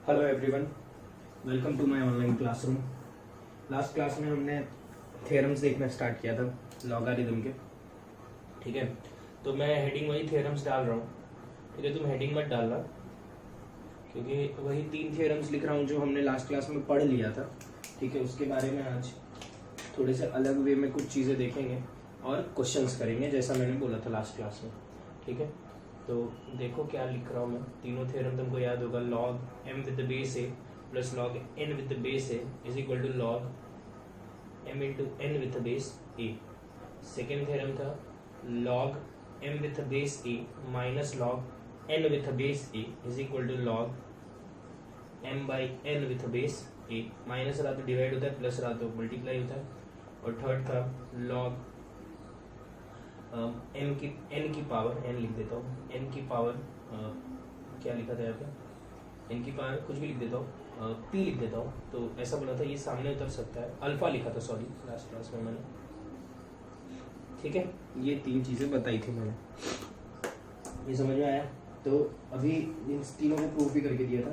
Hello everyone, welcome to my online classroom. Last class में हमने theorems देखना start किया था लॉगरिथम के। ठीक है, तो मैं हेडिंग वही थ्योरम्स डाल रहा हूँ। ठीक है, तुम हेडिंग मत डालना क्योंकि वही 3 थ्योरम्स लिख रहा हूँ जो हमने लास्ट क्लास में पढ़ लिया था। ठीक है, उसके बारे में आज थोड़े से अलग वे में कुछ चीज़ें देखेंगे और क्वेश्चंस करेंगे जैसा मैंने बोला था लास्ट क्लास में। ठीक है, तो देखो क्या लिख रहा हूँ मैं। तीनों थ्योरम तुमको याद होगा। Log m with the base a plus log n with the base a is equal to log m into n with the base a। Second theorem था log m with the base a minus log n with the base a is equal to log m by n with the base a। Minus रहा तो divide होता है, plus रहा तो multiply होता है। और थर्ड था लॉग n की पावर, n लिख देता हूँ, n की पावर क्या लिखा था यहाँ पे, n की पावर कुछ भी लिख देता हूँ, p लिख देता हूँ। तो ऐसा बना था, ये सामने उतर सकता है। अल्फा लिखा था, सॉरी, लास्ट क्लास में मैंने। ठीक है, ये 3 चीज़ें बताई थी मैंने, ये समझ में आया। तो अभी इन तीनों को प्रूफ भी करके दिया था।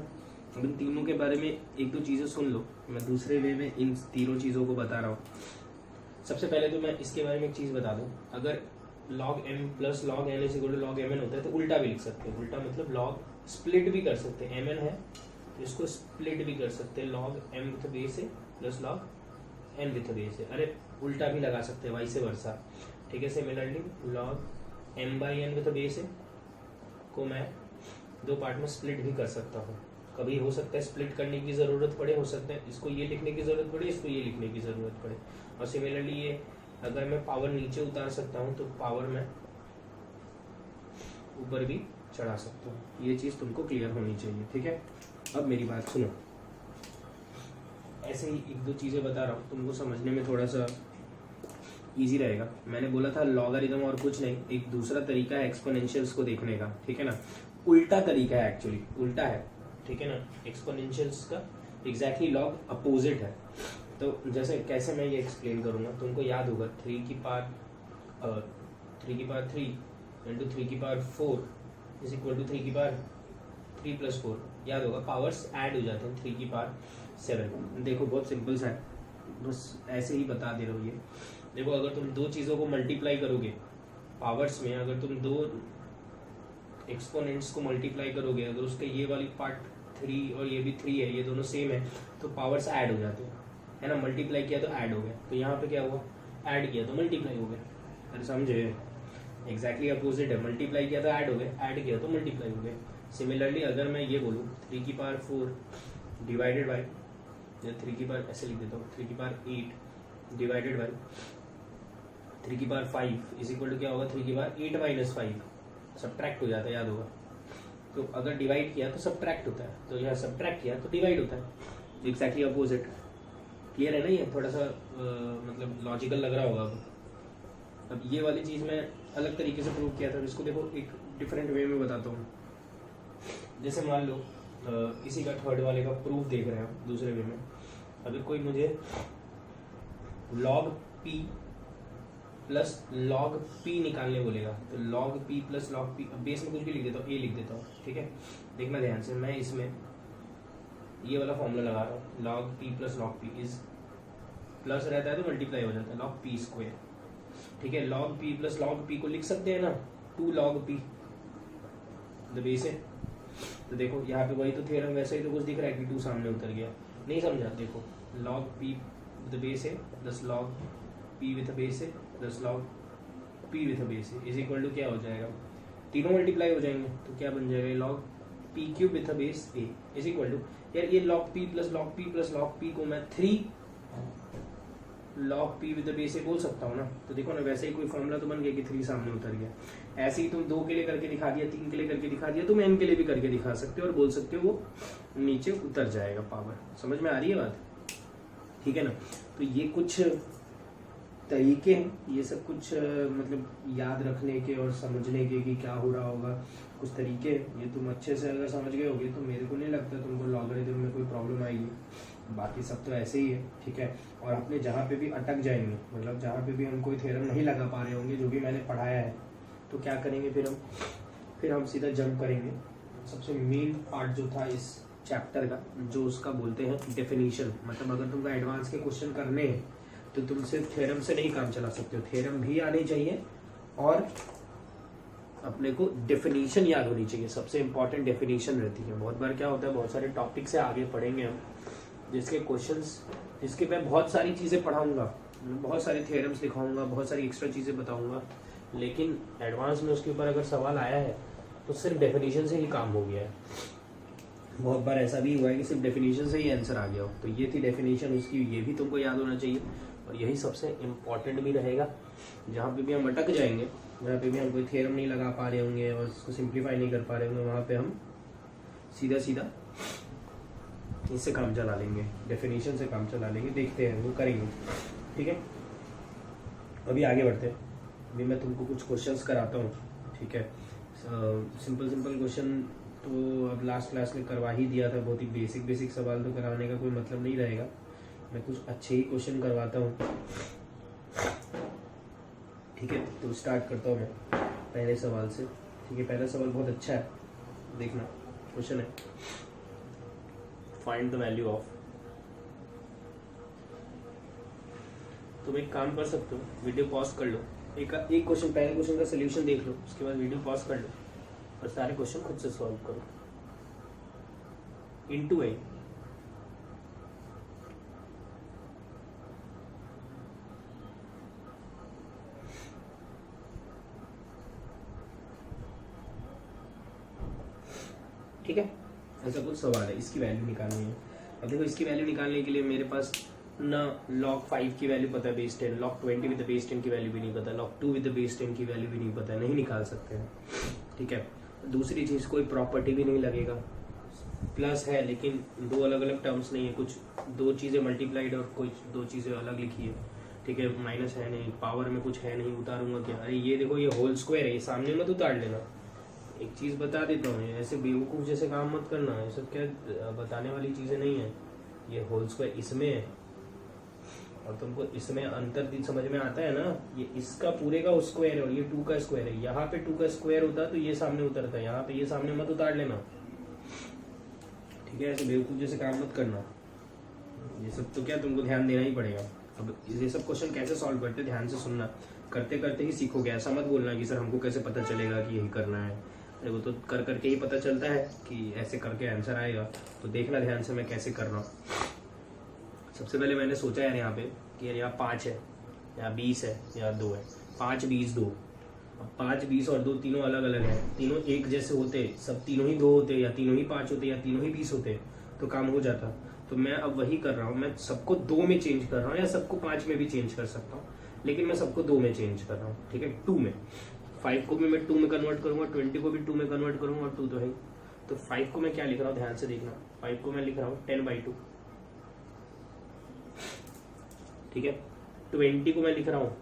अब इन तीनों के बारे में 1-2 चीज़ें सुन लो, मैं दूसरे वे में इन तीनों चीज़ों को बता रहा हूँ। सबसे पहले तो मैं इसके बारे में एक चीज़ बता दूँ, अगर log m plus log n is equal to log mn होता है तो उल्टा भी लिख सकते हैं। उल्टा मतलब log स्प्लिट भी कर सकते हैं, mn है तो इसको स्प्लिट भी कर सकते हैं, log m विथ बेस है plus log n with base है। अरे उल्टा भी लगा सकते हैं, वाइस वर्सा। ठीक है, similarly log m by n with base है को मैं 2 पार्ट में स्प्लिट भी कर सकता हूँ। कभी हो सकता है स्प्लिट करने की ज़रूरत पड़े, हो सकता है इसको ये लिखने की ज़रूरत पड़े, इसको ये लिखने की ज़रूरत पड़े। और सिमिलरली ये अगर मैं पावर नीचे उतार सकता हूँ तो पावर मैं ऊपर भी चढ़ा सकता हूँ। ये चीज़ तुमको क्लियर होनी चाहिए। ठीक है, अब मेरी बात सुनो। ऐसे ही 1-2 चीज़ें बता रहा हूँ, तुमको समझने में थोड़ा सा इजी रहेगा। मैंने बोला था लॉगरिथम और कुछ नहीं, एक दूसरा तरीका है एक्सपोनेंशियल्स को देखने का। ठीक है ना, उल्टा तरीका है, एक्चुअली उल्टा है। ठीक है ना, एक्सपोनेंशियल्स का एग्जैक्टली लॉग अपोजिट है। तो जैसे कैसे मैं ये एक्सप्लेन करूँगा, तुमको याद होगा 3 की पावर 3 इंटू 3 की पावर 4 इज इक्वल टू 3 की पावर 3 प्लस 4। याद होगा, पावर्स ऐड हो जाते हैं, 3 की पावर 7। देखो बहुत सिंपल सा है, बस ऐसे ही बता दे रहा हूँ ये। देखो अगर तुम 2 चीज़ों को मल्टीप्लाई करोगे पावर्स में, अगर तुम 2 एक्सपोनेंट्स को मल्टीप्लाई करोगे, अगर उसके ये वाली पार्ट 3 और ये भी 3 है, ये दोनों सेम है, तो पावर्स ऐड हो जाते हैं, है ना। मल्टीप्लाई किया तो ऐड हो गया, तो यहाँ पे क्या हुआ, ऐड किया तो मल्टीप्लाई हो गया। अरे समझे, एग्जैक्टली अपोजिट है। मल्टीप्लाई किया तो ऐड हो गया, ऐड किया तो मल्टीप्लाई हो गया। सिमिलरली अगर मैं ये बोलूँ 3 की पावर 4 डिवाइडेड बाई, 3 की पावर ऐसे लिख देता हूँ, 3 की पावर 8 डिवाइडेड बाई 3 की पावर 5 इज इक्वल टू क्या होगा, 3 की पावर 8 माइनस 5, सब्ट्रैक्ट हो जाता है, याद होगा। तो अगर डिवाइड किया तो सब्ट्रैक्ट होता है, तो यहाँ सब्ट्रैक्ट किया तो डिवाइड होता है। Exactly opposite. क्लियर है ना, ये थोड़ा सा मतलब लॉजिकल लग रहा होगा। अब ये वाली चीज़ मैं अलग तरीके से प्रूव किया था, इसको देखो एक डिफरेंट वे में बताता हूँ। जैसे मान लो इसी का थर्ड वाले का प्रूफ देख रहे हैं दूसरे वे में। अगर कोई मुझे log p plus log p निकालने बोलेगा तो log p plus log p, अब बेस में कुछ भी लिख देता हूँ, a लिख देता हूँ। ठीक है, देखना ध्यान से, मैं इसमें ये वाला फॉर्मूला लगा रहा हूँ, log p plus log p is plus रहता है तो मल्टीप्लाई हो जाता है, log p स्क्वायर। ठीक है, log p plus log p को लिख सकते हैं ना, 2 log p द बेस है। तो देखो यहाँ पे वही तो थ्योरम, वैसे ही तो कुछ दिख रहा है कि 2 सामने उतर गया, नहीं समझा। देखो log p द बेस है plus log p with base है plus log p with base है इज इक्वल टू क्या हो जाएगा, तीनों मल्टीप्लाई हो जाएंगे तो क्या बन जाएगा, log p cube with base a is equal to, यार ये log p plus log p plus log p को मैं 3 log p विद बेस से बोल सकता हूँ ना। तो देखो ना, वैसे ही कोई फॉर्मूला तो बन गया कि 3 सामने उतर गया। ऐसे ही तुम 2 के लिए करके दिखा दिया, 3 के लिए करके दिखा दिया, तुम n के लिए भी करके दिखा सकते हो और बोल सकते हो वो नीचे उतर जाएगा पावर। समझ में आ रही है बात? ठीक है ना। तो ये कुछ तरीके हैं, ये सब कुछ मतलब याद रखने के और समझने के कि क्या हो रहा होगा, कुछ तरीके। ये तुम अच्छे से अगर समझ गए होगे तो मेरे को नहीं लगता तुमको लॉगरिथम में कोई प्रॉब्लम आएगी। बाकी सब तो ऐसे ही है। ठीक है, और अपने जहाँ पे भी अटक जाएंगे, मतलब जहाँ पे भी हम कोई थ्योरम नहीं लगा पा रहे होंगे जो भी मैंने पढ़ाया है, तो क्या करेंगे फिर हम सीधा जंप करेंगे। सबसे मेन पार्ट जो था इस चैप्टर का, जो उसका बोलते हैं डेफिनेशन। मतलब अगर तुमको एडवांस के क्वेश्चन करने हैं तो तुम सिर्फ थ्योरम से नहीं काम चला सकते हो, थ्योरम भी आने चाहिए और अपने को डेफिनेशन याद होनी चाहिए। सबसे इंपॉर्टेंट डेफिनेशन रहती है। बहुत बार क्या होता है, बहुत सारे टॉपिक से आगे पढ़ेंगे हम, जिसके क्वेश्चंस, जिसके मैं बहुत सारी चीज़ें पढ़ाऊंगा, बहुत सारे थ्योरम्स दिखाऊंगा, बहुत सारी एक्स्ट्रा चीज़ें बताऊंगा, लेकिन एडवांस में उसके ऊपर अगर सवाल आया है तो सिर्फ डेफिनेशन से ही काम हो गया है। बहुत बार ऐसा भी हुआ है कि सिर्फ डेफिनेशन से ही आंसर आ गया हो। तो ये थी डेफिनेशन उसकी, ये भी तुमको याद होना चाहिए और यही सबसे इम्पॉर्टेंट भी रहेगा। जहाँ पे भी हम अटक जाएंगे, जहाँ पे भी हम कोई थ्योरम नहीं लगा पा रहे होंगे और इसको सिंप्लीफाई नहीं कर पा रहे होंगे, वहाँ पे हम सीधा सीधा इससे काम चला लेंगे, डेफिनेशन से काम चला लेंगे। देखते हैं वो करेंगे, ठीक है। अभी आगे बढ़ते हैं। अभी मैं तुमको कुछ क्वेश्चंस कराता हूँ, ठीक है। सिंपल क्वेश्चन तो अब लास्ट क्लास में करवा ही दिया था। बहुत ही बेसिक सवाल तो कराने का कोई मतलब नहीं रहेगा। मैं कुछ अच्छे ही क्वेश्चन करवाता हूँ, ठीक है। तो स्टार्ट करता हूँ मैं पहले सवाल से, ठीक है। पहला सवाल बहुत अच्छा है, देखना। क्वेश्चन है फाइंड द वैल्यू ऑफ। तुम एक काम कर सकते हो, वीडियो पॉज कर लो, एक क्वेश्चन, पहले क्वेश्चन का सोल्यूशन देख लो, उसके बाद वीडियो पॉज कर लो और सारे क्वेश्चन खुद से सॉल्व करो। इनटू ए, ठीक है। ऐसा कुछ सवाल है, इसकी वैल्यू निकालनी है। अब देखो, इसकी वैल्यू निकालने के लिए मेरे पास ना log 5 की वैल्यू पता है, base 10, log 20 with the base 10 की वैल्यू भी नहीं पता, log 2 विद द बेस 10 की वैल्यू भी नहीं पता है, नहीं निकाल सकते हैं, ठीक है। दूसरी चीज़, कोई प्रॉपर्टी भी नहीं लगेगा। प्लस है लेकिन दो अलग अलग टर्म्स नहीं है, कुछ दो चीज़ें मल्टीप्लाइड और कुछ दो चीज़ें अलग लिखी है, ठीक है। माइनस है नहीं, पावर में कुछ है नहीं, उतारूंगा क्या? अरे ये देखो, ये होल स्क्वायर है, ये सामने मत उतार लेना। एक चीज़ बता देता हूँ, ऐसे बेवकूफ़ जैसे काम मत करना, ये सब क्या बताने वाली चीज़ें नहीं है। ये होल स्क्वायर इसमें है और तुमको इसमें अंतर समझ में आता है ना। ये इसका पूरे का स्क्वायर है और ये 2 का स्क्वायर है। यहाँ पे 2 का स्क्वायर होता तो ये सामने उतरता है, यहाँ पे ये सामने मत उतार लेना, ठीक है। ऐसे बेवकूफ़ जैसे काम मत करना। ये सब तो क्या तुमको ध्यान देना ही पड़ेगा। अब ये सब क्वेश्चन कैसे सॉल्व करते, ध्यान से सुनना, करते करते ही सीखोगे। ऐसा मत बोलना कि सर हमको कैसे पता चलेगा कि यही करना है। अरे वो तो कर करके ही पता चलता है कि ऐसे करके आंसर आएगा। तो देखना ध्यान से मैं कैसे कर रहा हूँ। सबसे पहले मैंने सोचा यार यहाँ पे कि यार यहाँ 5 है, यहाँ 20 है, यहाँ 2 है। 5, 20, 2। अब 5, 20 और 2 तीनों अलग अलग हैं। तीनों एक जैसे होते, सब तीनों ही 2 होते, या तीनों ही 5 होते, या तीनों ही 20 होते, तो काम हो जाता। तो मैं अब वही कर रहा हूँ, मैं सबको 2 में चेंज कर रहा हूँ, या सबको 5 में भी चेंज कर सकता हूँ, लेकिन मैं सबको 2 में चेंज कर रहा हूँ, ठीक है। 2 में 5 को भी मैं 2 में कन्वर्ट करूंगा, 20 को भी 2 में कन्वर्ट करूंगा, और 2 तो है। तो 5 को मैं क्या लिख रहा हूँ, ध्यान से देखना। 5 को मैं लिख रहा हूँ 10/2, ठीक है। 20 को मैं लिख रहा हूँ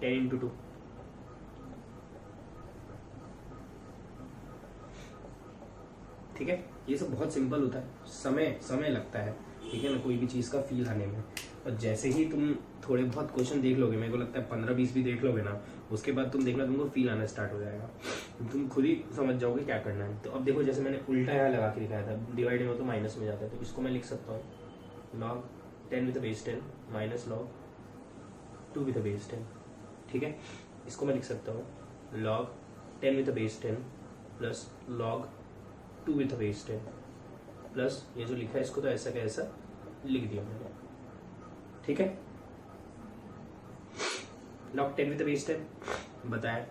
10 × 2, ठीक है। ये सब बहुत सिंपल होता है, समय लगता है, ठीक है ना, कोई भी चीज़ का फील आने में। और जैसे ही तुम थोड़े बहुत क्वेश्चन देख लोगे, मेरे को लगता है 15-20 भी देख लोगे ना, उसके बाद तुम देखना तुमको फील आना स्टार्ट हो जाएगा, तुम खुद ही समझ जाओगे क्या करना है। तो अब देखो, जैसे मैंने उल्टा यहाँ लगा के दिखाया था, डिवाइडिंग हो तो माइनस में जाता है, तो इसको मैं लिख सकता हूँ log 10 with the base 10 minus log 2 with the base 10, ठीक है। इसको मैं लिख सकता हूँ log 10 with the base 10 plus log 2 with the base 10 plus ये जो लिखा है इसको तो ऐसा का ऐसा लिख दिया मैंने, ठीक है। log 10 विद द बेस 10 बताया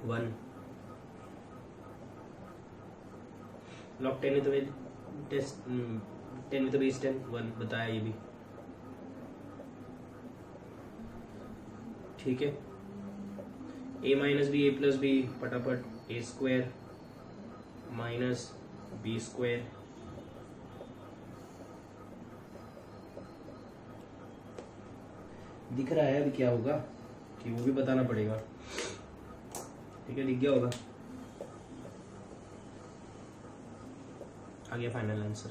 1, log 10 विद द बेस 10 1 बताया ये भी, ठीक है। a minus B, a plus B, फटाफट a square minus B square, दिख रहा है अभी क्या होगा कि वो भी बताना पड़ेगा, ठीक है। दिख गया होगा, आ गया फाइनल आंसर,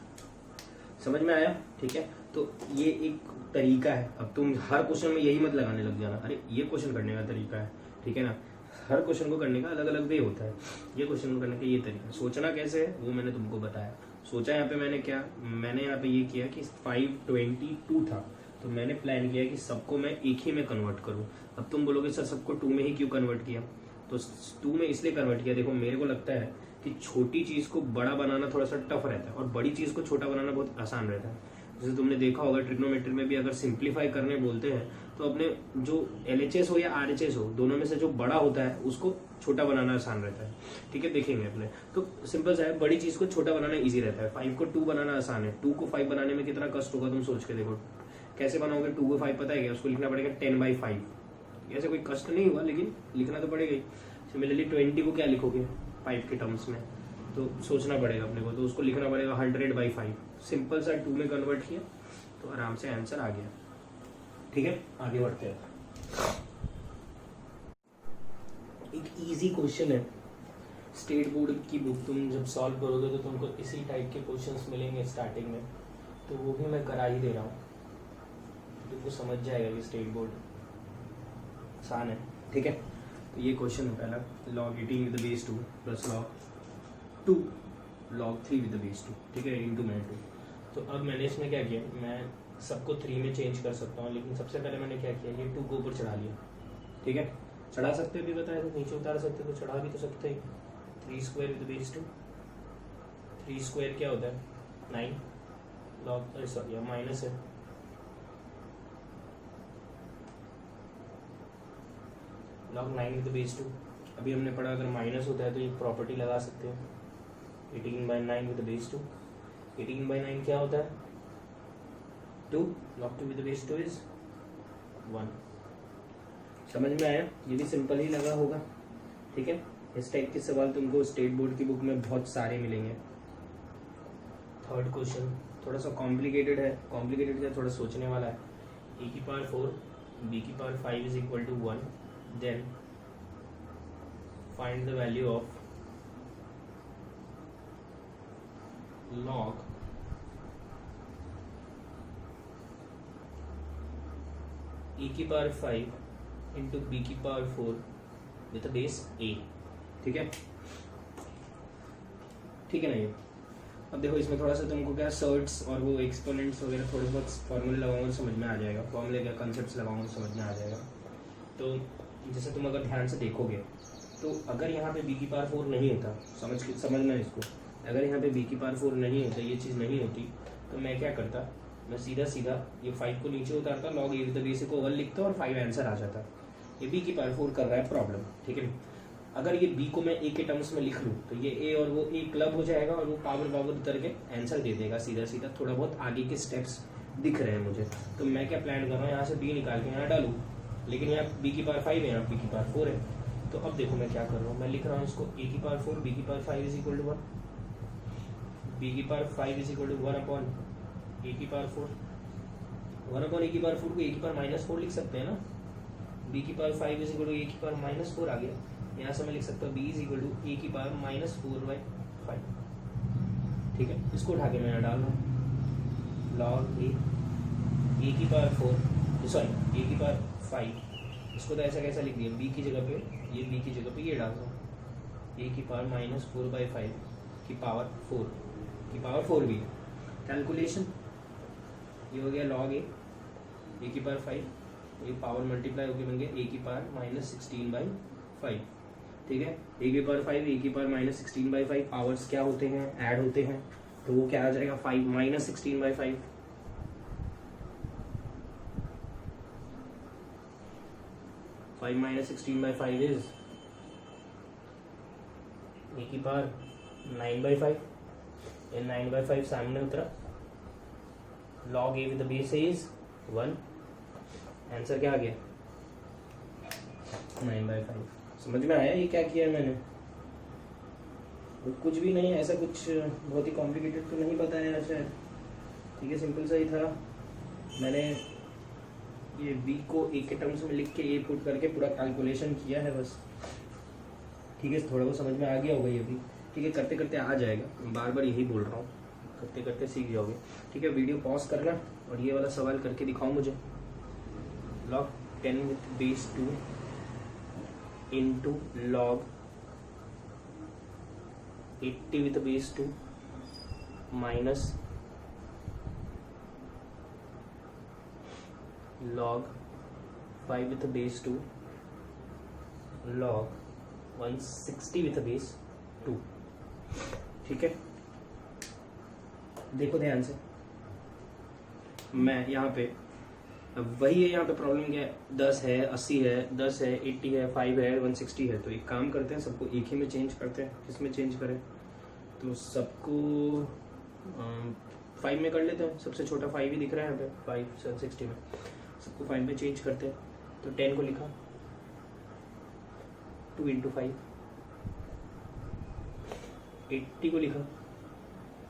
समझ में आया, ठीक है। तो ये एक तरीका है। अब तुम हर क्वेश्चन में यही मत लगाने लग जाना, अरे ये क्वेश्चन करने का तरीका है, ठीक है ना। हर क्वेश्चन को करने का अलग अलग वे होता है। ये क्वेश्चन को करने का ये तरीका, सोचना कैसे है वो मैंने तुमको बताया। सोचा यहाँ पे मैंने यहाँ पे ये किया कि 522 था, तो मैंने प्लान किया कि सबको मैं एक ही में कन्वर्ट करूँ। अब तुम बोलोगे सर सबको 2 में ही क्यों कन्वर्ट किया, तो 2 में इसलिए कन्वर्ट किया, देखो मेरे को लगता है कि छोटी चीज़ को बड़ा बनाना थोड़ा सा टफ रहता है और बड़ी चीज़ को छोटा बनाना बहुत आसान रहता है। जैसे तुमने देखा होगा ट्रिग्नोमेट्री में भी अगर सिंप्लीफाई करने बोलते हैं तो अपने जो LHS हो या RHS हो, दोनों में से जो बड़ा होता है उसको छोटा बनाना आसान रहता है। ठीक है, देखेंगे अपने तो सिंपल सा है, बड़ी चीज़ को छोटा बनाना ईजी रहता है। 5 को 2 बनाना आसान है, 2 को 5 बनाने में कितना कष्ट होगा तुम सोच के देखो। कैसे बनाओगे 2 को 5, पता है क्या, उसको लिखना पड़ेगा 10/5। ऐसे कोई कष्ट नहीं हुआ लेकिन लिखना तो पड़ेगा ही। सिमिलरली 20 को क्या लिखोगे 5 के टर्म्स में, तो सोचना पड़ेगा अपने को, तो उसको लिखना पड़ेगा 100/5। सिंपल सा 2 में कन्वर्ट किया तो आराम से आंसर आ गया। ठीक है, आगे बढ़ते हैं। एक इजी क्वेश्चन है, स्टेट बोर्ड की बुक तुम जब सॉल्व करोगे तो तुमको इसी टाइप के क्वेश्चंस मिलेंगे स्टार्टिंग में, तो वो भी मैं करा ही दे रहा हूँ, तुमको समझ जाएगा कि स्टेट बोर्ड आसान है। ठीक है, तो ये क्वेश्चन है पहला, log 18 with the base 2 plus log 2 log 3 with the base 2। ठीक है, इंटू मैंने 2। तो अब मैंने इसमें क्या किया, मैं सबको 3 में चेंज कर सकता हूँ, लेकिन सबसे पहले मैंने क्या किया, ये 2 को ऊपर चढ़ा लिया। ठीक है, चढ़ा सकते भी बताया तो, नीचे उतार सकते तो चढ़ा भी तो सकते ही। 3 स्क्वायर विद बेस 2, 3 स्क्वायर क्या होता है 9, लॉग सॉरी माइनस है, लॉग 9 विद बेस 2। अभी हमने पढ़ा अगर माइनस होता है तो ये प्रॉपर्टी लगा सकते हैं, 18/9 विद बेस 2। 18/9 क्या होता है 2, log 2 with the base 2 is 1। समझ में आया, ये भी सिंपल ही लगा होगा। ठीक है, इस टाइप के सवाल तुमको स्टेट बोर्ड की बुक में बहुत सारे मिलेंगे। थर्ड क्वेश्चन थोड़ा सा कॉम्प्लिकेटेड है, कॉम्प्लिकेटेड क्या थोड़ा सोचने वाला है। a⁴ b⁴ is equal to 1, then find the value of log a⁵ into b⁴ with base a। ठीक है, ठीक है ना। ये अब देखो इसमें थोड़ा सा तुमको क्या सर्ट्स और वो एक्सपोनेंट्स वगैरह थोड़े बहुत फॉर्मूले लगाऊंगा तो समझ में आ जाएगा, फॉर्मूले क्या कंसेप्ट्स लगाऊंगा तो समझ में आ जाएगा। तो जैसे तुम अगर ध्यान से देखोगे तो अगर यहाँ पे b⁴ नहीं होता, समझना इसको, अगर यहाँ पे b⁴ नहीं होता, ये चीज़ नहीं होती, तो मैं क्या करता, मैं सीधा ये 5 को नीचे उतारता, log a with the base को 1 लिखता और 5 आंसर आ जाता। ये b⁴ कर रहा है प्रॉब्लम। ठीक है, अगर ये b को मैं a के टर्म्स में लिख लूँ तो ये a और वो a क्लब हो जाएगा और वो पावर उतर के आंसर दे देगा सीधा। थोड़ा बहुत आगे के स्टेप्स दिख रहे हैं मुझे, तो मैं क्या प्लान कर रहा हूँ, यहाँ से b निकाल के यहाँ डालूँ, लेकिन यहाँ b⁵ है, यहाँ b⁴ है। तो अब देखो मैं क्या कर रहा हूँ, मैं लिख रहा हूँ इसको a⁴ b⁵ is equal to 1, b⁵ is equal to 1/a⁴ 1/a⁴ को a⁻4 लिख सकते हैं ना, b⁵ is equal to a⁻4 आ गया। यहाँ से मैं लिख सकता हूँ b is equal to a⁻4/5। ठीक है, इसको उठा के मैं यहाँ डाल रहा हूँ, log a⁵ इसको तो ऐसा कैसा लिख दिया, b की जगह पे ये, b की जगह पे ये डाल रहा हूँ, a⁻4/5 की पावर 4 भी कैलकुलेशन, ये हो गया log a⁵, ये पावर मल्टीप्लाई होकर बन गया a⁻16/5। ठीक है, a⁵ a⁻16/5 पावर्स क्या होते हैं, ऐड होते हैं, तो वो क्या आ जाएगा 5 -16/5। -16/5 इज a⁻9/5, ये 9/5 सामने उतरा, log a with the base is 1, answer क्या आ गया 9/5। समझ में आया ये क्या किया है मैंने, कुछ भी नहीं, ऐसा कुछ बहुत ही कॉम्प्लिकेटेड तो नहीं बताया शायद। ठीक है, सिंपल सा ही था, मैंने ये b को a के टर्म्स में लिख के a पुट करके पूरा कैलकुलेशन किया है बस। ठीक है, थोड़ा बहुत समझ में आ गया होगा ये भी। ठीक है, करते करते आ जाएगा, बार बार यही बोल रहा हूँ, करते करते सीख जाओगे। ठीक है, वीडियो पॉज करना और ये वाला सवाल करके दिखाओ मुझे। log 10 with base 2 into log 80 with the base 2 minus log 5 with the base 2 log 160 with the base 2. ठीक है, देखो ध्यान से, मैं यहाँ पे वही है, यहाँ पे प्रॉब्लम क्या है, 10 है, 80 है, 10 है, 80 है, 5 है, 160 है। तो एक काम करते हैं, सबको एक ही में चेंज करते हैं। किसमें चेंज करें? तो सबको 5 में कर लेते हैं। सबसे छोटा 5 ही दिख रहा है यहाँ पे, 5 760 में। सबको 5 में चेंज करते हैं। तो 10 को लिखा, 2 इंटू 5, 80 को लिखा,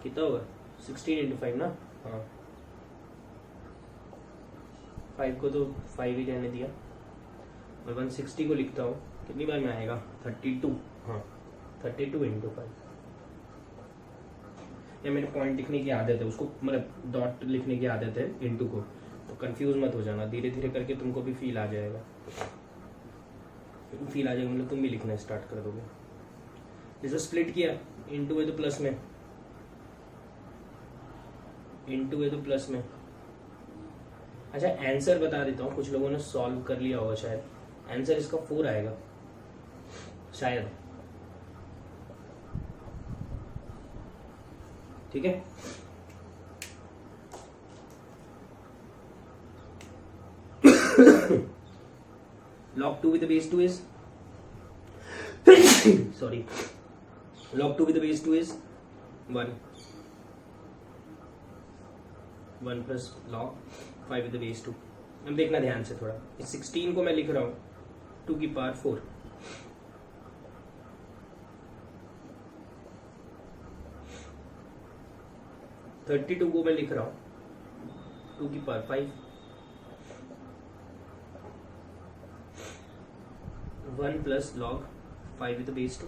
कितना होगा? 16 इंटू 5 ना। हाँ, 5 को तो 5 ही रहने दिया, और 160 को लिखता हूँ। कितनी बार में आएगा? 32। हाँ, 32 इंटू 5। या मेरे पॉइंट लिखने की आदत है, उसको मतलब डॉट लिखने की आदत है इंटू को, तो कंफ्यूज मत हो जाना। धीरे धीरे करके तुमको भी फील आ जाएगा, फील आ जाएगा मतलब तुम भी लिखना स्टार्ट कर दोगे। जैसे स्प्लिट किया, इंटू है तो प्लस में, इंटू है तो प्लस में। अच्छा, आंसर बता देता हूँ, कुछ लोगों ने सॉल्व कर लिया होगा शायद। आंसर इसका 4 आएगा शायद, ठीक है। log 2 with the base 2 is sorry, log 2 with the base 2 is 1 plus log 5 with the base 2। अब देखना ध्यान से थोड़ा, इस 16 को मैं लिख रहा हूँ 2 की पावर 4, और 32 को मैं लिख रहा हूँ 2 की power 5, 1 plus log 5 with base 2।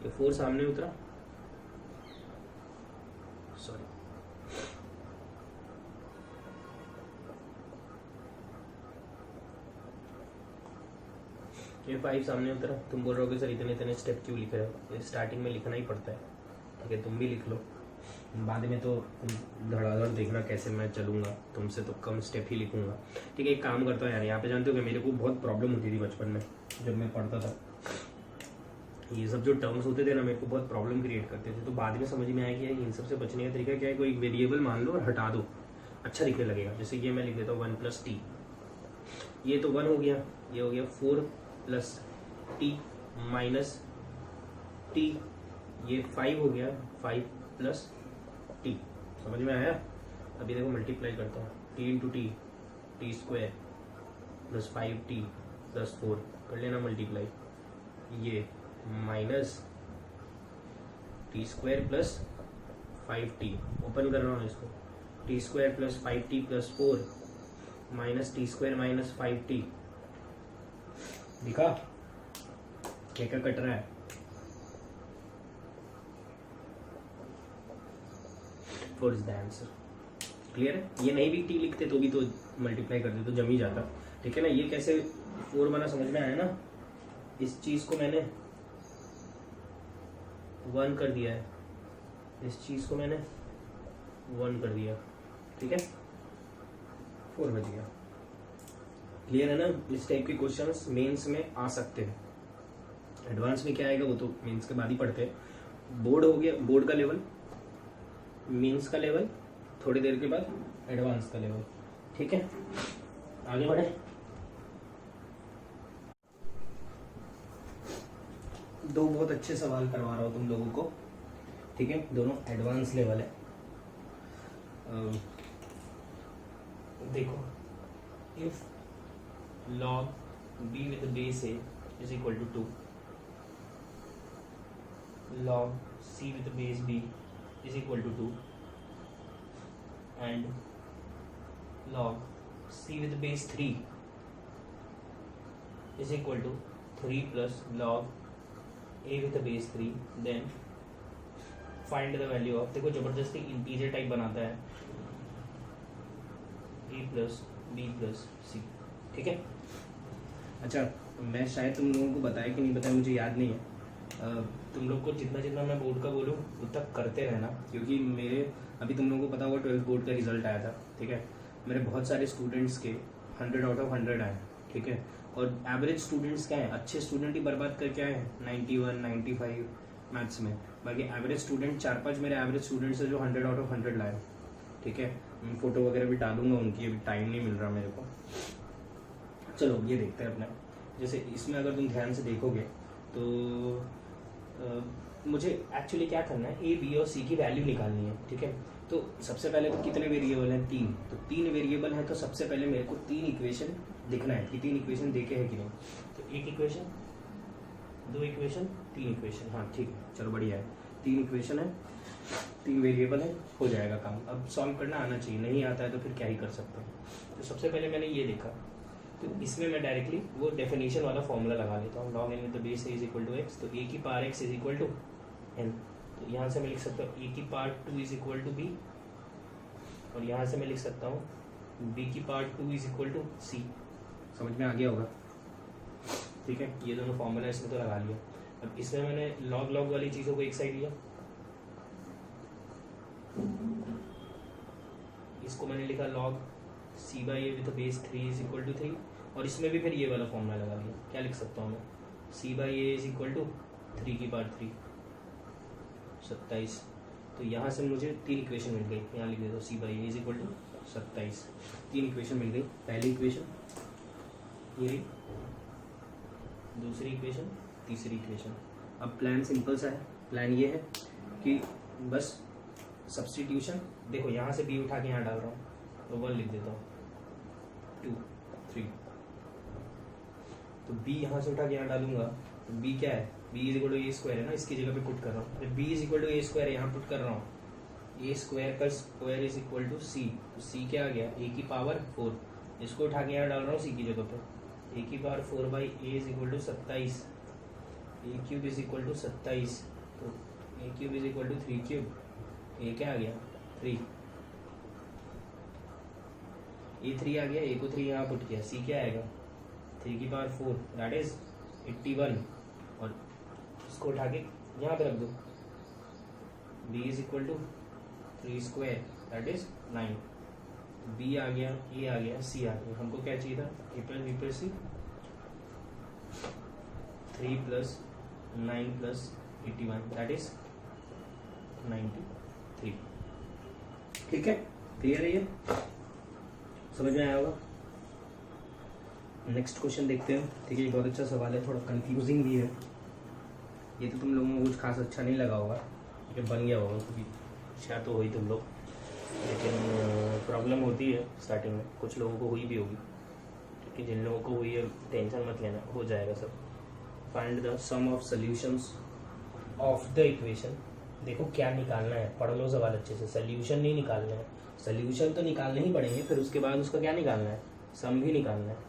ये 4 सामने उतरा, सॉरी, ये 5 सामने उतरा। तुम बोल रहे हो कि सर इतने इतने स्टेप क्यों लिख रहे हो? ये स्टार्टिंग में लिखना ही पड़ता है, ठीक है। तुम भी लिख लो, बाद में तो तुम धड़ाधड़ देखना कैसे मैं चलूंगा, तुमसे तो कम स्टेप ही लिखूंगा, ठीक है। एक काम करता हूँ यार, यहाँ पे जानते हो कि मेरे को बहुत प्रॉब्लम होती थी बचपन में, जब मैं पढ़ता था। ये सब जो टर्म्स होते थे ना, मेरे को बहुत प्रॉब्लम क्रिएट करते थे। तो बाद में समझ में आया कि इन सबसे बचने का तरीका क्या है, कोई वेरिएबल मान लो और हटा दो, अच्छा दिखने लगेगा। जैसे ये मैं लिख देता हूँ 1 प्लस टी, ये तो 1 हो गया, ये हो गया 4 प्लस टी माइनस टी, ये 5 हो गया, 5 प्लस टी। समझ में आया? अभी देखो मल्टीप्लाई करता हूँ, T into T, T square plus 5t plus 4, कर लेना मल्टीप्लाई, ये minus T square plus 5t, open कर रहा हूँ इसको, T square plus 5t plus 4 minus T square minus 5t। दिखा क्या क्या कट रहा है? Four is the answer. Clear है? ये नहीं भी टी लिखते तो भी तो मल्टीप्लाई करते तो जम ही जाता, ठीक है ना। ये कैसे 4 बना समझ में आया ना। इस चीज को मैंने 1 कर दिया है, इस चीज को मैंने 1 कर दिया, ठीक है, 4 बच गया। क्लियर है ना? इस टाइप के क्वेश्चंस मेंस में आ सकते हैं। एडवांस में क्या आएगा वो तो मेंस के बाद ही पढ़ते हैं। बोर्ड हो गया, बोर्ड का लेवल, मेंस का लेवल, थोड़ी देर के बाद एडवांस का लेवल, ठीक है। आगे बढ़े। दो बहुत अच्छे सवाल करवा रहा हूं तुम लोगों को, ठीक है, दोनों एडवांस लेवल है। देखो, if log b with the base a is equal to 2, log c with the base b is equal to 2, and log c with the base 3 is equal to 3 plus log a with the base 3, then find the value of, देखो जबरदस्ती integer type बनाता है, a plus b plus c, ठीक है। अच्छा, मैं शायद तुम लोगों को बताया कि नहीं बताया मुझे याद नहीं है। तुम लोग को जितना जितना मैं बोर्ड का बोलूँ उतना करते रहना, क्योंकि मेरे अभी तुम लोगों को पता होगा 12th बोर्ड का रिजल्ट आया था, ठीक है। मेरे बहुत सारे स्टूडेंट्स के 100 आउट ऑफ 100 आए, ठीक है। और एवरेज स्टूडेंट्स क्या है, अच्छे स्टूडेंट ही बर्बाद करके आए हैं 91 95 मैथ्स में। बाकी एवरेज स्टूडेंट 4-5 मेरे एवरेज स्टूडेंट्स है जो 100 आउट ऑफ 100 लाए, ठीक है। मैं फोटो वगैरह भी डालूंगा उनकी, अभी टाइम नहीं मिल रहा मेरे को। चलो ये देखते हैं अपना। जैसे इसमें अगर तुम ध्यान से देखोगे तो मुझे एक्चुअली क्या करना है, ए बी और सी की वैल्यू निकालनी है, ठीक है। तो सबसे पहले तो कितने वेरिएबल हैं, 3। तो 3 वेरिएबल हैं, तो सबसे पहले मेरे को 3 इक्वेशन लिखना है कि 3 इक्वेशन देखे हैं कि नहीं। तो 1 इक्वेशन, 2 इक्वेशन, 3 इक्वेशन, हाँ ठीक है, चलो बढ़िया है। 3 इक्वेशन है, 3 वेरिएबल है, हो जाएगा काम। अब सॉल्व करना आना चाहिए, नहीं आता है तो फिर क्या ही कर सकते हैं। तो सबसे पहले मैंने ये देखा, तो इसमें मैं डायरेक्टली वो डेफिनेशन वाला फॉर्मूला लगा लेता हूँ, log n with the base a is equal to X. तो a की power x is equal to n। तो यहाँ से मैं लिख सकता हूँ a की power 2 is equal to b, और यहाँ से मैं लिख सकता हूँ b की power 2 is equal to c। समझ में आ गया होगा, ठीक है। ये दोनों फॉर्मूला इसमें तो लगा लिया। अब इसमें मैंने log वाली चीज़ों को एक साइड लिया, इसको मैंने लिखा log c by A with base 3 is equal to 3, और इसमें भी फिर ये वाला फॉर्मूला लगा लिया। क्या लिख सकता हूँ मैं, c by A is equal to 3 की पावर 3 27। तो यहाँ से मुझे 3 इक्वेशन मिल गई, यहाँ लिख देता हूँ c by A is equal to 27। 3 equation मिल गई। पहली इक्वेशन ये रही, दूसरी इक्वेशन, तीसरी इक्वेशन। अब प्लान सिंपल सा है। प्लान ये है कि बस सब्स्टिट्यूशन, देखो यहाँ से b उठा के यहाँ डाल रहा हूँ, तो 1 लिख देता हूँ, 2 3। तो b यहाँ से उठा के यहाँ डालूंगा, तो b क्या है, b is equal to A square है ना, इसकी जगह पे पुट कर रहा हूँ। b is equal to A square है, यहाँ पुट कर रहा हूँ, ए स्क्वायर का square is equal to C. तो c क्या आ गया, a की पावर 4, इसको उठा के यहाँ डाल रहा हूँ c की जगह पे। a की power 4 by A is equal to 27, a cube is equal to 27। तो a cube is equal to 3 cube, a क्या आ गया 3, ए 3 आ गया, ए को 3 यहाँ पुट किया, सी क्या आएगा 3 की पावर 4 दैट इज 81, और इसको उठा के यहाँ पे रख दो। b is equal to 3 square that is 9। b आ गया, a आ गया, c आ गया। हमको क्या चाहिए था, a plus b plus c, 3 plus 9 plus 81 that is 93। ठीक है, क्लियर है ये, समझ में आया होगा। नेक्स्ट क्वेश्चन देखते हैं, ठीक है। ये बहुत अच्छा सवाल है, थोड़ा कंफ्यूजिंग भी है। ये तो तुम लोगों को कुछ खास अच्छा नहीं लगा होगा, ये बन गया होगा क्योंकि शायद तो हुई तुम लोग, लेकिन प्रॉब्लम होती है स्टार्टिंग में, कुछ लोगों को हुई भी होगी, ठीक है। जिन लोगों को हुई है टेंशन मत लेना, हो जाएगा सब। Find the sum of solutions of the equation. देखो क्या निकालना है, पढ़ लो सवाल अच्छे से, सोल्यूशन नहीं निकालना है। सोल्यूशन तो निकालने ही पड़ेंगे, फिर उसके बाद उसका क्या निकालना है, सम भी निकालना है।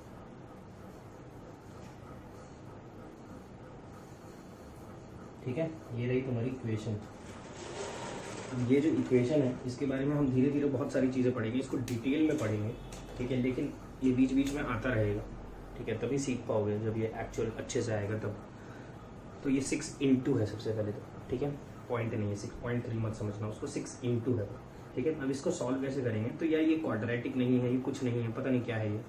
ठीक है, ये रही तुम्हारी इक्वेशन। ये जो इक्वेशन है इसके बारे में हम धीरे धीरे बहुत सारी चीज़ें पढ़ेंगे, इसको डिटेल में पढ़ेंगे, ठीक है। लेकिन ये बीच बीच में आता रहेगा, ठीक है, तभी सीख पाओगे जब ये एक्चुअल अच्छे से आएगा तब। तो ये 6 है सबसे पहले तो, ठीक है, पॉइंट नहीं है, 6.3 मत समझना उसको, 6 है, ठीक है। अब इसको सॉल्व कैसे करेंगे, तो यार ये क्वाड्रेटिक नहीं है, ये कुछ नहीं है, पता नहीं क्या है ये,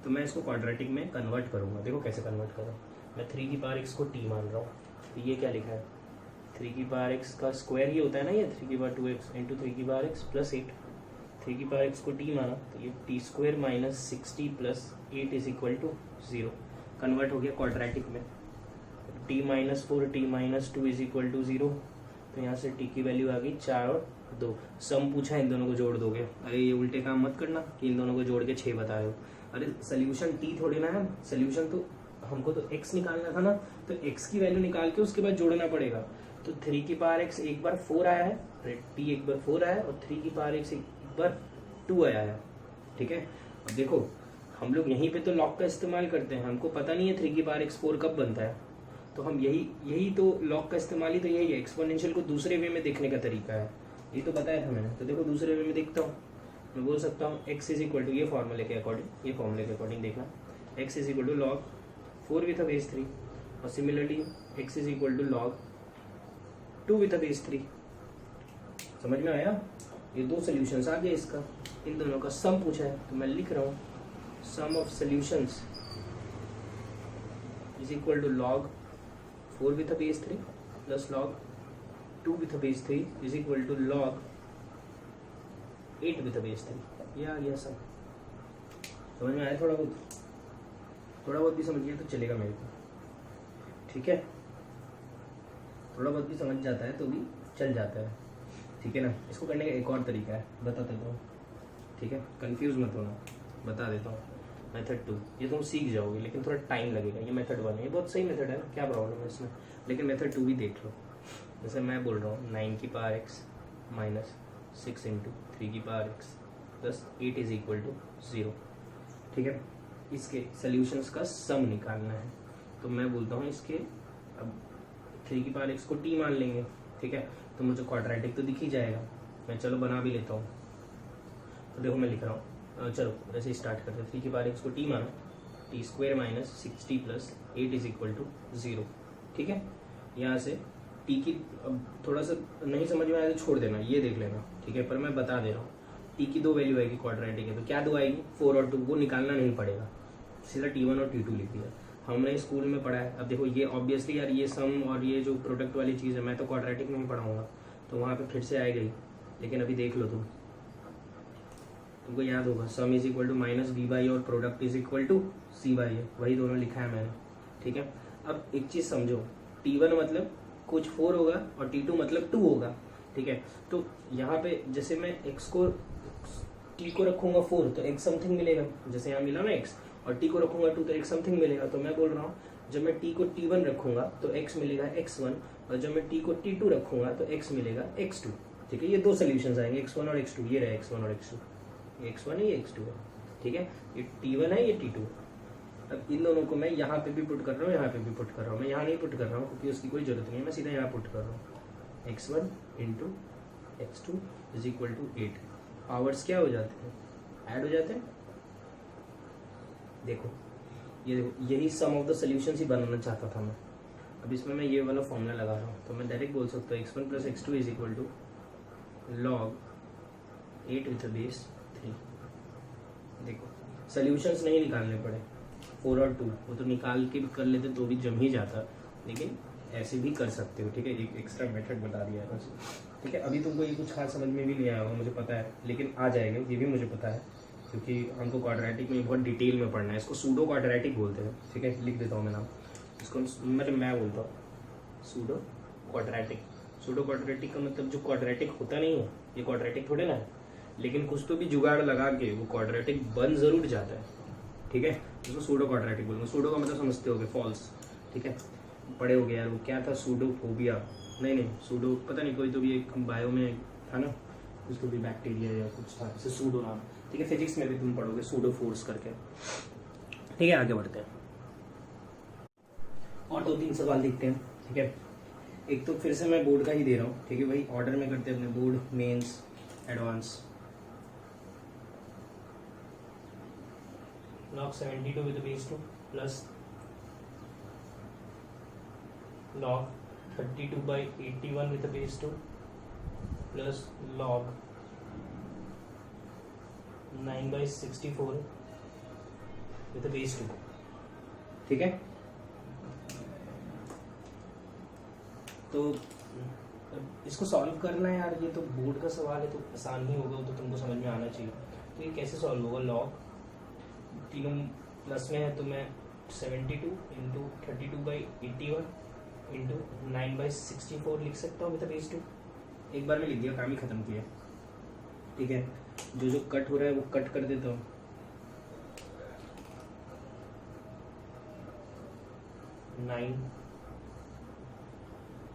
तो मैं इसको क्वाड्रेटिक में कन्वर्ट करूँगा। देखो कैसे कन्वर्ट करूँ, मैं 3 की पावर x को t मान रहा हूँ, तो ये क्या लिखा है, 3 की पावर x का स्क्वायर ही होता है ना ये, 3 की पावर 2x इंटू 3 की पावर x प्लस 8। 3 की पावर x को t माना, तो ये t square minus 60 plus 8 is equal to 0, convert हो गया क्वाड्रेटिक में। t minus 4 t minus 2 is equal to 0, तो यहाँ से t की वैल्यू आ गई 4 और 2। सम पूछा, इन दोनों को जोड़ दोगे। अरे ये उल्टे काम मत करना कि इन दोनों को जोड़ के 6 बताए हो। अरे सोल्यूशन t थोड़ी ना है, सोल्यूशन तो हमको तो x निकालना था ना, तो x की वैल्यू निकाल के उसके बाद जोड़ना पड़ेगा। तो 3 की पावर x एक बार 4 आया है, t एक बार 4 आया है, और 3 की पावर x एक बार 2 आया है, ठीक है। अब देखो हम लोग यहीं पे तो लॉग का इस्तेमाल करते हैं, हमको पता नहीं है 3 की पावर x 4 कब बनता है, तो हम यही तो लॉग का इस्तेमाल ही तो यही है, एक्सपोनेंशियल को दूसरे वे में देखने का तरीका है, ये तो बताया था मैंने। तो देखो दूसरे वे में देखता हूँ, मैं बोल सकता हूँ x इज इक्वल टू, ये फॉर्मूले के अकॉर्डिंग देखना, x is equal to log 4 with a base 3 और similarly x is equal to log 2 with a base 3। समझ में आया? ये दो सोल्यूशंस आ गया इसका, इन दोनों का सम पूछा है तो मैं लिख रहा हूँ sum of solutions is equal to log 4 with a base 3 plus log 2 with a base 3 is equal to log 8 with a base 3। ये आ गया सम। समझ में आया? थोड़ा बहुत भी समझ गया तो चलेगा मेरे को, ठीक है? थोड़ा बहुत भी समझ जाता है तो भी चल जाता है, ठीक है ना? इसको करने का एक और तरीका है, बता देता हूँ, ठीक है? कंफ्यूज मत होना, बता देता हूँ। मेथड 2 ये तुम सीख जाओगे लेकिन थोड़ा टाइम लगेगा। ये मेथड 1 है, ये बहुत सही मेथड है ना, क्या प्रॉब्लम है इसमें? लेकिन मेथड 2 भी देख लो। जैसे मैं बोल रहा हूँ 9 की पावर x माइनस 6 इंटू 3 की power x plus 8 is equal to 0, ठीक है? इसके सोल्यूशंस का सम निकालना है तो मैं बोलता हूँ इसके, अब 3 की पावर x को t मान लेंगे, ठीक है? तो मुझे क्वाड्रेटिक तो दिख ही जाएगा। मैं चलो बना भी लेता हूँ। तो देखो मैं लिख रहा हूँ, चलो वैसे ही स्टार्ट करते हैं। 3 की पावर x को t माना, T square minus 6t plus 8 is equal to 0, ठीक है? यहाँ से टी की, अब थोड़ा सा नहीं समझ में आया तो छोड़ देना, ये देख लेना, ठीक है? पर मैं बता दे रहा हूँ, टी की 2 वैल्यू आएगी क्वाड्रेटिक है तो क्या 2 आएगी? 4 और 2, वो निकालना नहीं पड़ेगा, सीधा t1 और t2 लिख दिया। हमने स्कूल में पढ़ा है। अब देखो ये ऑब्वियसली यार ये सम और ये जो प्रोडक्ट वाली चीज़ है मैं तो क्वाड्रेटिक में ही पढ़ाऊंगा तो वहाँ पे फिर से आएगा ही, लेकिन अभी देख लो तुमको याद होगा sum is equal to minus b by और product is equal to c by है, वही दोनों लिखा है मैंने, ठीक है? अब एक चीज़ समझो, t1 मतलब कुछ 4 होगा और t2 मतलब 2 होगा, ठीक है? तो यहाँ पे जैसे मैं x को t को रखूंगा 4 तो x समथिंग मिलेगा, जैसे यहाँ मिला ना x, और t को रखूंगा 2 तो x समथिंग मिलेगा। तो मैं बोल रहा हूँ जब मैं t को t1 रखूंगा तो x मिलेगा x1, और जब मैं t को t2 रखूंगा तो x मिलेगा x2, ठीक है? ये दो सोल्यूशंस आएंगे x1 और x2, ये रहे x1 और x2, ये x1 है ये x2 है, ठीक है? ये t1 है ये t2। अब इन दोनों को मैं यहाँ पे भी पुट कर रहा हूँ, यहाँ पे भी पुट कर रहा हूँ। मैं यहाँ नहीं पुट कर रहा हूँ क्योंकि उसकी कोई जरूरत नहीं है, मैं सीधा यहाँ पुट कर रहा हूँ। x1 into x2 is equal to 8। Powers क्या हो जाते हैं? ऐड हो जाते हैं। देखो ये देखो, यही सम ऑफ द सोल्यूशंस ही बनाना चाहता था मैं। अब इसमें मैं ये वाला फॉर्मूला लगा रहा हूँ तो मैं डायरेक्ट बोल सकता हूँ x1 plus x2 is equal to log 8 with base 3। देखो सोल्यूशंस नहीं निकालने पड़े, 4 और 2 वो तो निकाल के भी कर लेते तो भी जम ही जाता, लेकिन ऐसे भी कर सकते हो, ठीक है? एक एक्स्ट्रा मेथड बता दिया है बस, ठीक है? अभी तुमको ये कुछ खास समझ में भी नहीं आया होगा मुझे पता है, लेकिन आ जाएगा ये भी मुझे पता है क्योंकि हमको क्वाड्रेटिक में बहुत डिटेल में पढ़ना है। इसको सूडो क्वाड्रेटिक बोलते हैं, ठीक है? लिख देता हूँ मैं नाम इसको, मतलब मैं बोलता हूँ सूडो क्वाड्रेटिक। सूडो क्वाड्रेटिक का मतलब जो क्वाड्रेटिक होता नहीं है, ये क्वाड्रेटिक थोड़े ना है, लेकिन कुछ तो भी जुगाड़ लगा के वो क्वाड्रेटिक बन जरूर जाता है, ठीक है? इसको सूडो क्वाड्रेटिक बोलूँगा। सूडो का मतलब समझते होगे फॉल्स, ठीक है? पढ़े हो गए यार, वो क्या था सूडोफोबिया, नहीं सूडो पता नहीं, कोई तो भी एक बायो में था ना, कुछ तो भी बैक्टीरिया या कुछ था जैसे सूडो नाम, ठीक है? फिजिक्स में भी तुम पढ़ोगे सूडो फोर्स करके, ठीक है? आगे बढ़ते हैं और 2-3 सवाल देखते हैं, ठीक है? एक तो फिर से मैं बोर्ड का ही दे रहा हूँ, ठीक है भाई? ऑर्डर में करते हैं अपने, board, mains, advance. log 72 with the base 2 plus log 32 by 81 with the base 2 plus log 9 by 64 with the base 2, ठीक है? तो इसको सॉल्व करना है यार, ये तो बोर्ड का सवाल है तो आसान ही होगा, तो तुमको समझ में आना चाहिए। तो ये कैसे सॉल्व होगा? लॉग तीनों प्लस में है तो मैं 72 इंटू 32 बाई 81 इंटू 9 बाई 64 लिख सकता हूँ विद बेस 2। एक बार में लिख दिया, काम ही खत्म किया, ठीक है? जो कट हो रहा है वो कट कर देता हूँ। 9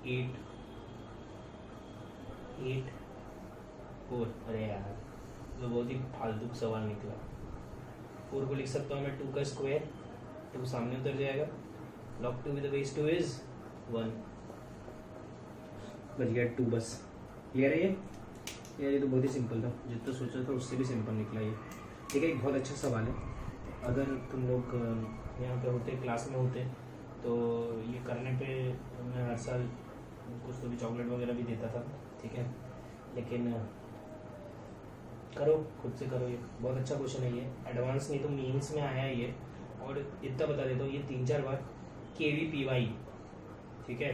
8 8 4, अरे यार तो बहुत ही फालतू सवाल निकला। 4 को लिख सकता हूँ मैं 2 का स्क्वायर, 2 सामने उतर जाएगा, log 2 with the base 2 is 1, बच गया 2 बस। क्लियर है ये? यार ये तो बहुत ही सिंपल था, जितना सोचा था उससे भी सिंपल निकला ये, ठीक है? एक बहुत अच्छा सवाल है। अगर तुम लोग यहाँ पे होते, क्लास में होते, तो ये करने पे मैं हर साल कुछ तो भी चॉकलेट वगैरह भी देता था, ठीक है। लेकिन करो, खुद से करो, ये बहुत अच्छा क्वेश्चन है। ये एडवांस नहीं तो मेंस में आया है ये। और इतना बता देता हूँ, ये 3-4 बार KVPY, ठीक है,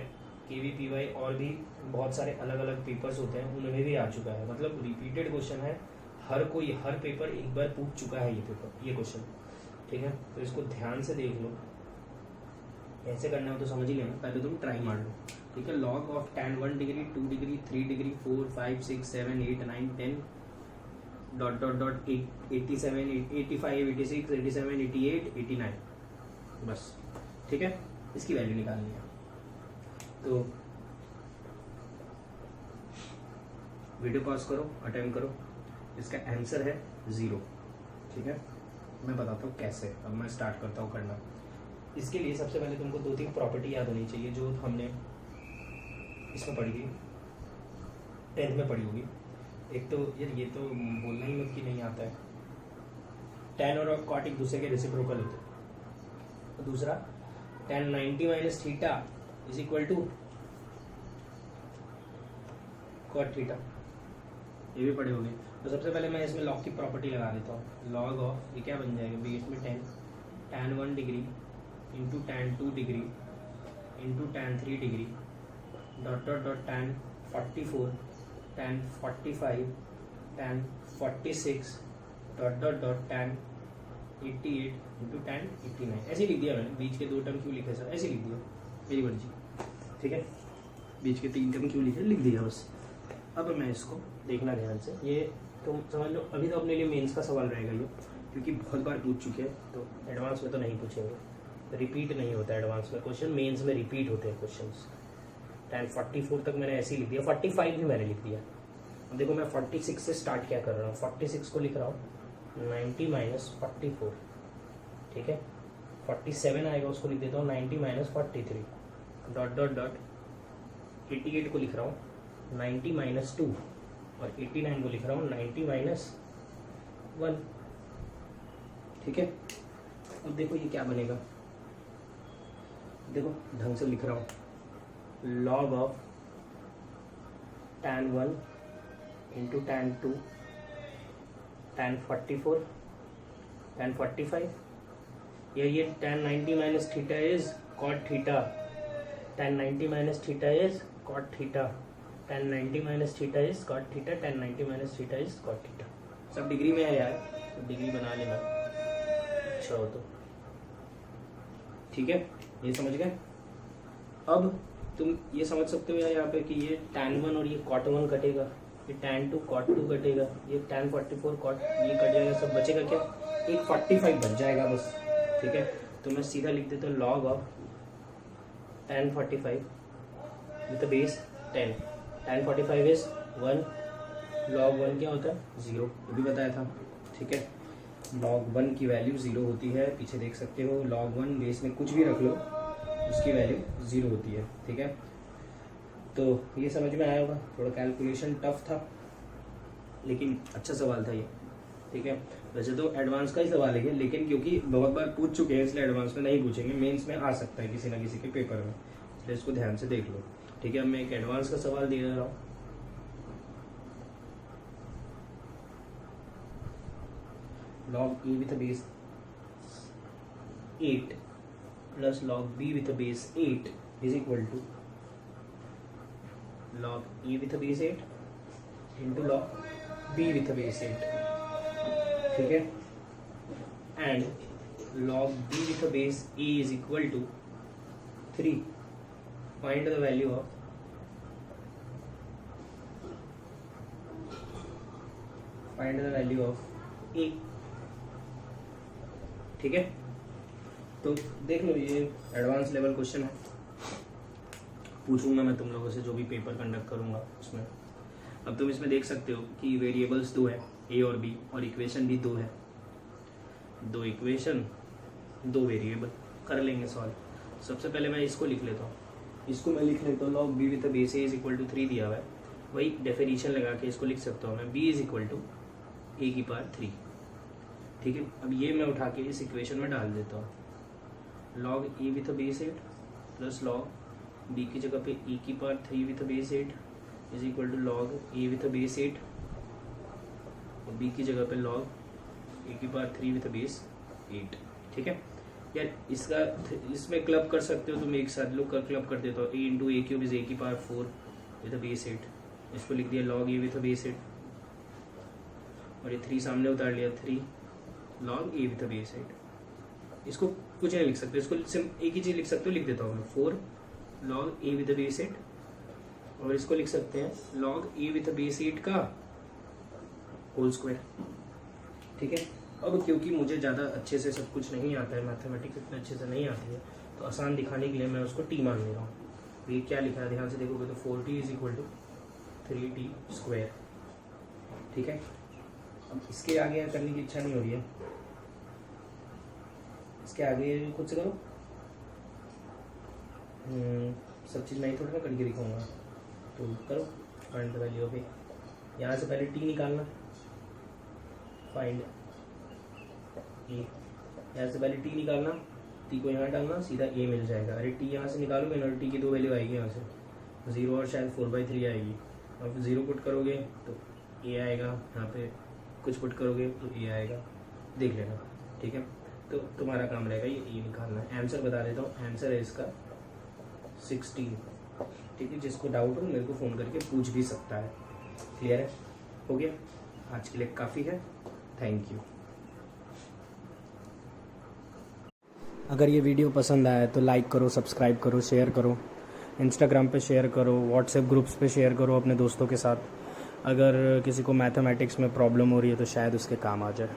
KVPY और भी बहुत सारे अलग अलग पेपर्स होते हैं उनमें भी आ चुका है। मतलब रिपीटेड क्वेश्चन है, हर पेपर एक बार पूछ चुका है ये क्वेश्चन, ठीक है। तो इसको ध्यान से देख लो, ऐसे करना हो तो समझ ही लेना, पहले तुम ट्राई मार लो, ठीक है। Log of tan 1 degree, 2 degree, 3 degree, 4, 5, 6, 7, 8, 9, 10 ... 87, 85, 86, 87, 88, 89, बस, ठीक है। इसकी वैल्यू निकालनी है, तो वीडियो पॉज करो, अटेम्प्ट करो। इसका आंसर है 0, ठीक है। मैं बताता हूँ कैसे। अब मैं स्टार्ट करता हूँ करना। इसके लिए सबसे पहले तुमको 2-3 प्रॉपर्टी याद होनी चाहिए जो हमने इसमें पढ़ी थी, 10th में पढ़ी होगी। एक तो यार ये तो बोलना ही मत कि नहीं आता है, tan और cot एक दूसरे के रेसिप्रोकल होते हैं। तो दूसरा tan 90 minus theta is equal to cot theta, ये भी पढ़े होंगे। तो सबसे पहले मैं इसमें लॉग की प्रॉपर्टी लगा देता हूँ। लॉग ऑफ, ये क्या बन जाएगा बेस में 10 tan 1 degree into tan 2 degree into tan 3 degree tan 44 tan 45 tan 46 tan 88 into tan 89। ऐसे लिख दिया मैंने। बीच के 2 टर्म क्यों लिखे सर, ऐसे लिख दिया, मेरी मर्जी, ठीक है। बीच के 3 टर्म क्यों लिखे, लिख दिया बस। अब मैं इसको देखना ध्यान से, ये तुम समझ लो। अभी तो अपने लिए मेंस का सवाल रहेगा ये, क्योंकि बहुत बार पूछ चुके हैं, तो एडवांस में तो नहीं पूछेंगे, रिपीट नहीं होता एडवांस में क्वेश्चन, मेंस में रिपीट होते हैं क्वेश्चंस। tan 44 तक मैंने ऐसे ही लिख दिया, 45 भी मैंने लिख दिया। अब देखो मैं 46 से स्टार्ट क्या कर रहा हूँ, 46 को लिख रहा हूँ 90 माइनस 44, ठीक है। 47 आएगा, उसको लिख देता हूँ 90 माइनस 43 ... 88 को लिख रहा हूँ 90 माइनस 2 और 89 को लिख रहा हूँ 90 माइनस 1, ठीक है। अब देखो ये क्या बनेगा, देखो ढंग से लिख रहा हूँ। log of tan 1 into tan 2 tan 44 tan 45, ये tan 90 minus theta is cot theta, tan 90 minus theta is cot theta, tan 90 minus theta is cot theta, tan 90 minus theta is cot theta. सब degree में है यार, तो degree बना लेना, अच्छा हो तो, ठीक है। ये समझ गए। अब तुम ये समझ सकते हो यार यहाँ पे कि ये tan 1 और ये cot 1 कटेगा, ये tan 2 cot 2 कटेगा, ये tan 44 cot ये कट जाएगा, सब बचेगा क्या, एक 45 बच जाएगा बस, ठीक है। तो मैं सीधा लिख देता हूँ log of tan 45 with base 10, tan 45 is 1, log 1 क्या होता है 0, ये भी बताया था, ठीक है। log 1 की वैल्यू 0 होती है, पीछे देख सकते हो। log 1 बेस में कुछ भी रख लो, उसकी वैल्यू 0 होती है, ठीक है। तो ये समझ में आया होगा। थोड़ा कैलकुलेशन टफ था, लेकिन अच्छा सवाल था ये, ठीक है। वैसे तो एडवांस का ही सवाल है, लेकिन क्योंकि बहुत बार पूछ चुके हैं इसलिए एडवांस में नहीं पूछेंगे, मेंस में आ सकता है किसी ना किसी के पेपर में, तो इसको ध्यान से देख लो, ठीक है। अब मैं एक एडवांस का सवाल दे रहा हूँ। log a with a base 8 plus log b with a base 8 is equal to log a with a base 8 into log b with a base 8, ठीक है। and log b with a base a is equal to 3. Find the value of a, ठीक है। तो देख लो, ये advance level question है, पूछूंगा मैं तुम लोगों से जो भी पेपर कंडक्ट करूंगा उसमें। अब तुम इसमें देख सकते हो कि वेरिएबल्स 2 है, ए और बी, और इक्वेशन भी 2 है, 2 इक्वेशन 2 वेरिएबल। कर लेंगे सॉल्व। सबसे पहले मैं इसको लिख लेता हूँ, इसको मैं लिख लेता हूँ log b with base a is equal to 3 दिया हुआ है, वही डेफिनेशन लगा के इसको लिख सकता हूँ मैं, b is equal to a की पावर 3, ठीक है। अब ये मैं उठा के इस इक्वेशन में डाल देता हूँ, log A with base 8 plus log B की जगह पे e की power 3 with base 8 is equal to log A with base 8 और बी की जगह पे लॉग ए की पावर 3 विथ बेस 8। ठीक है यार, इसका इसमें क्लब कर सकते हो तुम एक साथ, लो क्लब कर देता हो। A into a cube is a की पावर 4 विथ बेस 8, इसको लिख दिया लॉग ए विथ बेस 8 और ये 3 सामने उतार लिया, 3 लॉग ए विथ बेस 8। इसको कुछ नहीं लिख सकते, इसको एक ही चीज लिख सकते हो, लिख देता हूँ मैं 4 लॉग ए विथ बेस 8 और इसको लिख सकते हैं लॉग ए विथ बेस 8 का होल स्क्वायर। ठीक है, अब क्योंकि मुझे ज़्यादा अच्छे से सब कुछ नहीं आता है, मैथमेटिक्स इतने अच्छे से नहीं आती है, तो आसान दिखाने के लिए मैं उसको टी मान ले रहा हूँ। ये क्या लिखा है ध्यान से देखोगे तो 4t is equal to 3t square. ठीक है, अब इसके आगे करने की इच्छा नहीं हो रही है, इसके आगे खुद से करो। सब चीज़ नहीं थोड़ा ना करके दिखाऊंगा, तो करो। फाइंड द वैल्यू ऑफ ए, यहाँ से पहले टी निकालना, फाइंड ए, यहाँ से पहले टी निकालना, टी को यहाँ डालना, सीधा ए मिल जाएगा। अरे टी यहाँ से निकालोगे ना, टी की 2 वैल्यू आएगी यहाँ से, 0 और शायद 4/3 आएगी। अब 0 पुट करोगे तो ए आएगा, यहाँ पे कुछ पुट करोगे तो ए आएगा, देख लेना। ठीक है, तो तुम्हारा काम रहेगा ये ए निकालना है। आंसर बता देता हूँ, आंसर है इसका 16। ठीक है, जिसको डाउट हो मेरे को फ़ोन करके पूछ भी सकता है। क्लियर है, हो गया, आज के लिए काफ़ी है। Thank you. अगर ये वीडियो पसंद आया तो लाइक करो, सब्सक्राइब करो, शेयर करो, इंस्टाग्राम पे शेयर करो, व्हाट्सएप ग्रुप्स पे शेयर करो अपने दोस्तों के साथ। अगर किसी को मैथमेटिक्स में प्रॉब्लम हो रही है तो शायद उसके काम आ जाए।